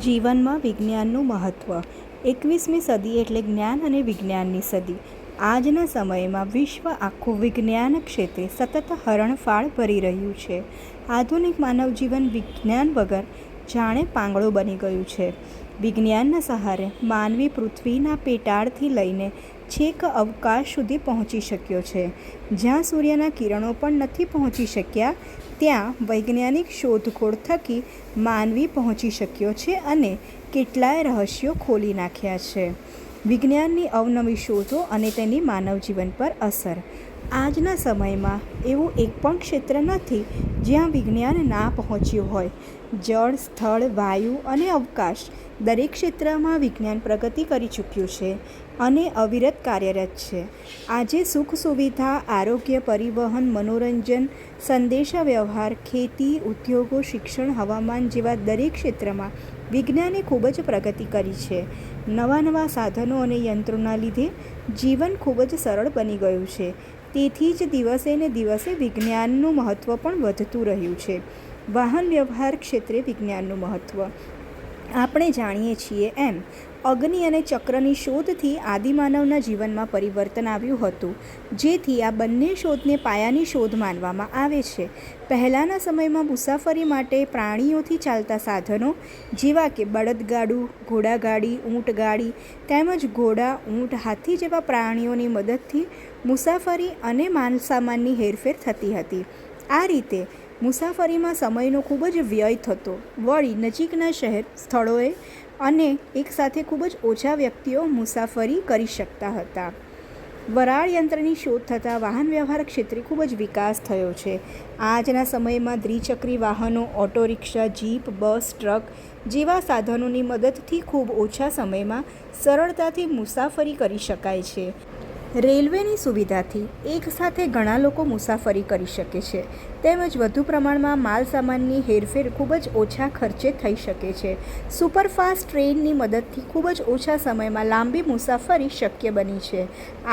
જીવનમાં વિજ્ઞાનનું મહત્ત્વ. 21મી સદી એટલે જ્ઞાન અને વિજ્ઞાનની સદી. આજના સમયમાં વિશ્વ આખું વિજ્ઞાન ક્ષેત્રે સતત હરણફાળ ભરી રહ્યું છે. આધુનિક માનવ જીવન વિજ્ઞાન વગર જાણે પાંગળું બની ગયું છે. વિજ્ઞાનના સહારે માનવી પૃથ્વીના પેટાળથી લઈને છેક અવકાશ સુધી પહોંચી શક્યો છે. જ્યાં સૂર્યના કિરણો પણ નથી પહોંચી શક્યા ત્યાં વૈજ્ઞાનિક શોધખોળ થકી માનવી પહોંચી શક્યો છે અને કેટલાય રહસ્યો ખોલી નાખ્યા છે. વિજ્ઞાનની અવનવી શોધો અને તેની માનવ જીવન પર અસર. આજના સમયમાં એવું એક પણ ક્ષેત્ર નથી જ્યાં વિજ્ઞાન ના પહોંચ્યું હોય. જળ, સ્થળ, વાયુ અને અવકાશ દરેક ક્ષેત્રમાં વિજ્ઞાન પ્રગતિ કરી ચૂક્યું છે અને અવિરત કાર્યરત છે. આજે સુખ સુવિધા, આરોગ્ય, પરિવહન, મનોરંજન, સંદેશા વ્યવહાર, ખેતી, ઉદ્યોગો, શિક્ષણ, હવામાન જેવા દરેક ક્ષેત્રમાં વિજ્ઞાને ખૂબ જ પ્રગતિ કરી છે. નવા નવા સાધનો અને યંત્રોના લીધે જીવન ખૂબ જ સરળ બની ગયું છે. તેથી જ દિવસે ને દિવસે વિજ્ઞાનનું મહત્ત્વ પણ વધતું રહ્યું છે. વાહન વ્યવહાર ક્ષેત્રે વિજ્ઞાનનું મહત્ત્વ. આપણે જાણીએ છીએ એમ અગ્નિ અને ચક્રની શોધથી આદિમાનવના જીવનમાં પરિવર્તન આવ્યું હતું, જેથી આ બંને શોધને પાયાની શોધ માનવામાં આવે છે. પહેલાંના સમયમાં મુસાફરી માટે પ્રાણીઓથી ચાલતા સાધનો જેવા કે બળદગાડું, ઘોડાગાડી, ઊંટગાડી તેમજ ઘોડા, ઊંટ, હાથી જેવા પ્રાણીઓની મદદથી મુસાફરી અને માલસામાનની હેરફેર થતી હતી. આ રીતે મુસાફરીમાં સમયનો ખૂબ જ વ્યય થતો. વળી નજીકના શહેર સ્થળોએ અને એકસાથે ખૂબ જ ઓછા વ્યક્તિઓ મુસાફરી કરી શકતા હતા. વરાળ યંત્રની શોધ થતાં વાહન વ્યવહાર ક્ષેત્રે ખૂબ જ વિકાસ થયો છે. આજના સમયમાં દ્વિચક્રી વાહનો, ઓટો રિક્ષા, જીપ, બસ, ટ્રક જેવા સાધનોની મદદથી ખૂબ ઓછા સમયમાં સરળતાથી મુસાફરી કરી શકાય છે. રેલવેની સુવિધાથી એકસાથે ઘણા લોકો મુસાફરી કરી શકે છે. તેમજ વધુ પ્રમાણમાં માલ સામાનની હેરફેર ખૂબ જ ઓછા ખર્ચે થઈ શકે છે. સુપરફાસ્ટ ટ્રેનની મદદથી ખૂબ જ ઓછા સમયમાં લાંબી મુસાફરી શક્ય બની છે.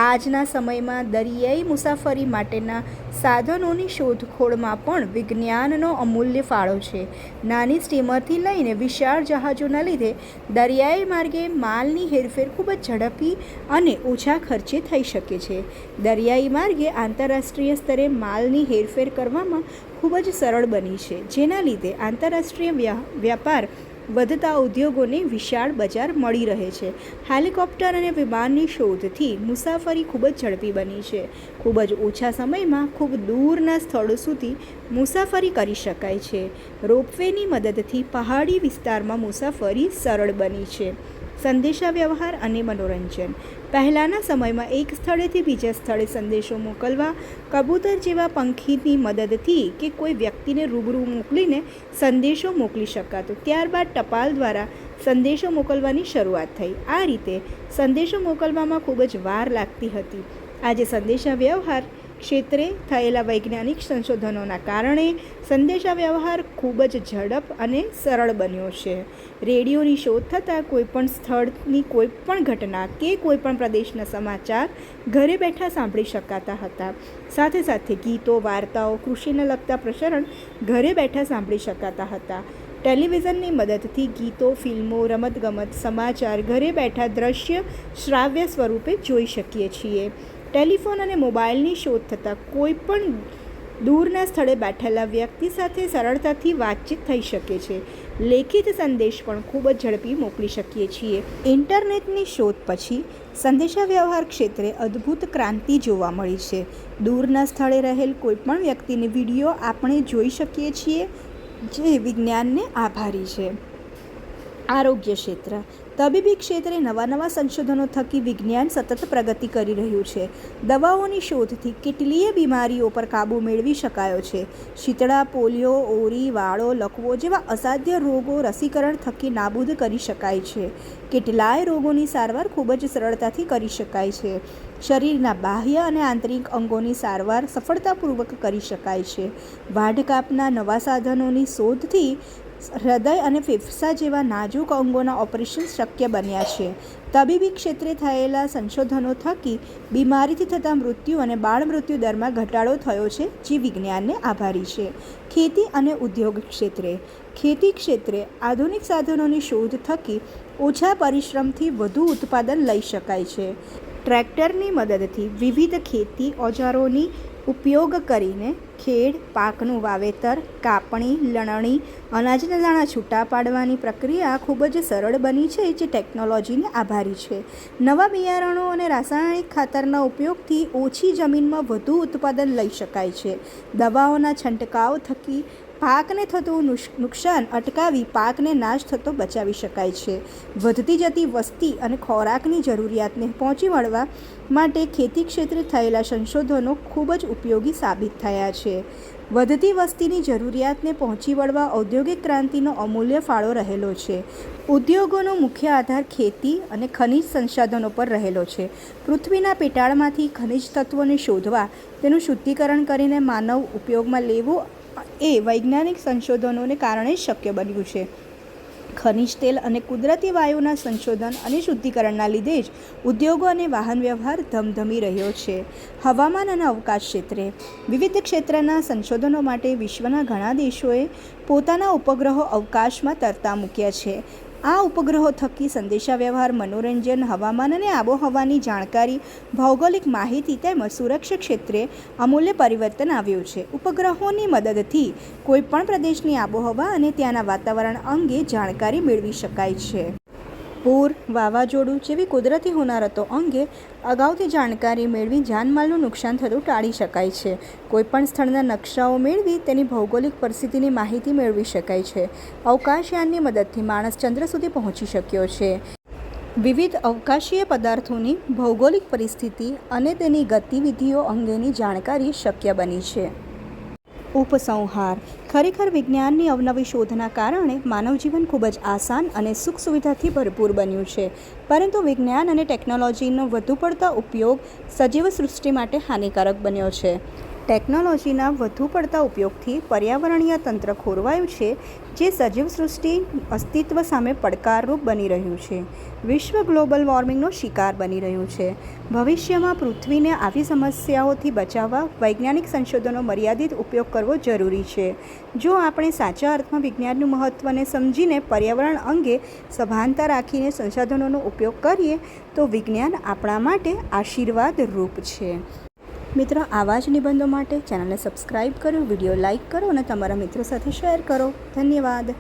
આજના સમયમાં દરિયાઈ મુસાફરી માટેના સાધનોની શોધખોળમાં પણ વિજ્ઞાનનો અમૂલ્ય ફાળો છે. નાની સ્ટીમરથી લઈને વિશાળ જહાજોના લીધે દરિયાઈ માર્ગે માલની હેરફેર ખૂબ જ ઝડપી અને ઓછા ખર્ચે થઈ શકે છે. દરિયાઈ માર્ગે આંતરરાષ્ટ્રીય સ્તરે માલની હેરફેર કરવામાં ખૂબ જ સરળ બની છે, જેના લીધે આંતરરાષ્ટ્રીય વ્યાપાર વધતા ઉદ્યોગોને વિશાળ બજાર મળી રહે છે. હેલિકોપ્ટર અને વિમાનની શોધથી મુસાફરી ખૂબ જ ઝડપી બની છે. ખૂબ જ ઓછા સમયમાં ખૂબ દૂરના સ્થળો સુધી મુસાફરી કરી શકાય છે. રોપવેની મદદથી પહાડી વિસ્તારમાં મુસાફરી સરળ બની છે. સંદેશા વ્યવહાર અને મનોરંજન. પહેલાંના સમયમાં એક સ્થળેથી બીજા સ્થળે સંદેશો મોકલવા કબૂતર જેવા પંખીની મદદથી કે કોઈ વ્યક્તિને રૂબરૂ મોકલીને સંદેશો મોકલી શકાતો. ત્યારબાદ ટપાલ દ્વારા સંદેશો મોકલવાની શરૂઆત થઈ. આ રીતે સંદેશો મોકલવામાં ખૂબ જ વાર લાગતી હતી. આજે સંદેશા વ્યવહાર ક્ષેત્રે થયેલા વૈજ્ઞાનિક સંશોધનોના કારણે સંદેશા વ્યવહાર ખૂબ જ ઝડપ અને સરળ બન્યો છે. રેડિયોની શોધ થતાં કોઈપણ સ્થળની કોઈપણ ઘટના કે કોઈપણ પ્રદેશના સમાચાર ઘરે બેઠા સાંભળી શકાતા હતા. સાથે સાથે ગીતો, વાર્તાઓ, કૃષિને લગતા પ્રસારણ ઘરે બેઠા સાંભળી શકાતા હતા. ટેલિવિઝનની મદદથી ગીતો, ફિલ્મો, રમતગમત, સમાચાર ઘરે બેઠા દ્રશ્ય શ્રાવ્ય સ્વરૂપે જોઈ શકીએ છીએ. ટેલિફોન અને મોબાઈલની શોધ થતાં કોઈ પણ દૂરના સ્થળે બેઠેલા વ્યક્તિ સાથે સરળતાથી વાતચીત થઈ શકે છે. લેખિત સંદેશ પણ ખૂબ જ ઝડપી મોકલી શકીએ છીએ. ઇન્ટરનેટની શોધ પછી સંદેશાવ્યવહાર ક્ષેત્રે અદ્ભુત ક્રાંતિ જોવા મળી છે. દૂરના સ્થળે રહેલ કોઈપણ વ્યક્તિની વિડીયો આપણે જોઈ શકીએ છીએ, જે વિજ્ઞાનને આભારી છે. આરોગ્ય ક્ષેત્ર. તબીબી ક્ષેત્રે નવા નવા સંશોધનો થકી વિજ્ઞાન સતત પ્રગતિ કરી રહ્યું છે. દવાઓની શોધથી કેટલીય બીમારીઓ પર કાબૂ મેળવી શકાયો છે. શીતળા, પોલિયો, ઓરી, વાળો, લકવો જેવા અસાધ્ય રોગો રસીકરણ થકી નાબૂદ કરી શકાય છે. કેટલાય રોગોની સારવાર ખૂબ જ સરળતાથી કરી શકાય છે. શરીરના બાહ્ય અને આંતરિક અંગોની સારવાર સફળતાપૂર્વક કરી શકાય છે. વાઢકાપના નવા સાધનોની શોધથી હૃદય અને ફેફસા જેવા નાજુક અંગોના ઓપરેશન શક્ય બન્યા છે. તબીબી ક્ષેત્રે થયેલા સંશોધનો થકી બીમારીથી થતા મૃત્યુ અને બાળ મૃત્યુ દરમાં ઘટાડો થયો છે, જે વિજ્ઞાનને આભારી છે. ખેતી અને ઉદ્યોગ ક્ષેત્રે ખેતી ક્ષેત્રે આધુનિક સાધનોની શોધ થકી ઓછા પરિશ્રમથી વધુ ઉત્પાદન લઈ શકાય છે. ટ્રેક્ટરની મદદથી વિવિધ ખેતી ઓજારોની ઉપયોગ કરીને ખેડ, પાકનું વાવેતર, કાપણી, લણણી, અનાજના દાણા છૂટા પાડવાની પ્રક્રિયા ખૂબ જ સરળ બની છે, જે ટેકનોલોજીને આભારી છે. નવા બિયારણો અને રાસાયણિક ખાતરના ઉપયોગથી ઓછી જમીનમાં વધુ ઉત્પાદન લઈ શકાય છે. દવાઓના છંટકાવ થકી પાકને થતું નુકસાન અટકાવી પાકને નાશ થતો બચાવી શકાય છે. વધતી જતી વસ્તી અને ખોરાકની જરૂરિયાતને પહોંચી વળવા માટે ખેતી ક્ષેત્રે થયેલા સંશોધનો ખૂબ જ ઉપયોગી સાબિત થયા છે. વધતી વસ્તીની જરૂરિયાતને પહોંચી વળવા ઔદ્યોગિક ક્રાંતિનો અમૂલ્ય ફાળો રહેલો છે. ઉદ્યોગોનો મુખ્ય આધાર ખેતી અને ખનિજ સંસાધનો પર રહેલો છે. પૃથ્વીના પેટાળમાંથી ખનિજ તત્વોને શોધવા, તેનું શુદ્ધિકરણ કરીને માનવ ઉપયોગમાં લેવું એ વૈજ્ઞાનિક સંશોધનોને કારણે શક્ય બન્યું છે. ખનિજ તેલ અને કુદરતી વાયુના સંશોધન અને શુદ્ધિકરણના લીધે જ ઉદ્યોગો અને વાહન વ્યવહાર ધમધમી રહ્યો છે. હવામાન અને અવકાશ ક્ષેત્રે વિવિધ ક્ષેત્રના સંશોધનો માટે વિશ્વના ઘણા દેશોએ પોતાના ઉપગ્રહો અવકાશમાં તરતા મૂક્યા છે. આ ઉપગ્રહો થકી સંદેશાવ્યવહાર, મનોરંજન, હવામાન અને આબોહવાની જાણકારી, ભૌગોલિક માહિતી તેમજ સુરક્ષા ક્ષેત્રે અમૂલ્ય પરિવર્તન આવ્યું છે. ઉપગ્રહોની મદદથી કોઈપણ પ્રદેશની આબોહવા અને ત્યાંના વાતાવરણ અંગે જાણકારી મેળવી શકાય છે. પૂર, વાવાઝોડું જેવી કુદરતી હોનારતો અંગે અગાઉથી જાણકારી મેળવી જાનમાલનું નુકસાન થતું ટાળી શકાય છે. કોઈપણ સ્થળના નકશાઓ મેળવી તેની ભૌગોલિક પરિસ્થિતિની માહિતી મેળવી શકાય છે. અવકાશયાનની મદદથી માણસ ચંદ્ર સુધી પહોંચી શક્યો છે. વિવિધ અવકાશીય પદાર્થોની ભૌગોલિક પરિસ્થિતિ અને તેની ગતિવિધિઓ અંગેની જાણકારી શક્ય બની છે. ઉપસંહાર: ખરેખર વિજ્ઞાનની અવનવી શોધના કારણે માનવ જીવન ખૂબ જ આસાન અને સુખ સુવિધાથી ભરપૂર બન્યું છે. પરંતુ વિજ્ઞાન અને ટેકનોલોજીનો વધુ પડતા ઉપયોગ સજીવ સૃષ્ટિ માટે હાનિકારક બન્યો છે. ટેકનોલોજીના વધુ પડતા ઉપયોગથી પર્યાવરણીય તંત્ર ખોરવાયું છે, જે સજીવ સૃષ્ટિ અસ્તિત્વ સામે પડકારરૂપ બની રહ્યું છે. વિશ્વ ગ્લોબલ વોર્મિંગનો શિકાર બની રહ્યું છે. ભવિષ્યમાં પૃથ્વીને આવી સમસ્યાઓથી બચાવવા વૈજ્ઞાનિક સંશોધનો મર્યાદિત ઉપયોગ કરવો જરૂરી છે. જો આપણે સાચા અર્થમાં વિજ્ઞાનનું મહત્ત્વને સમજીને પર્યાવરણ અંગે સભાનતા રાખીને સંસાધનોનો ઉપયોગ કરીએ તો વિજ્ઞાન આપણા માટે આશીર્વાદરૂપ છે. મિત્રો, આવા જ નિબંધો માટે ચેનલને સબસ્ક્રાઈબ કરો, વિડીયો લાઇક કરો અને તમારા મિત્રો સાથે શેર કરો. ધન્યવાદ.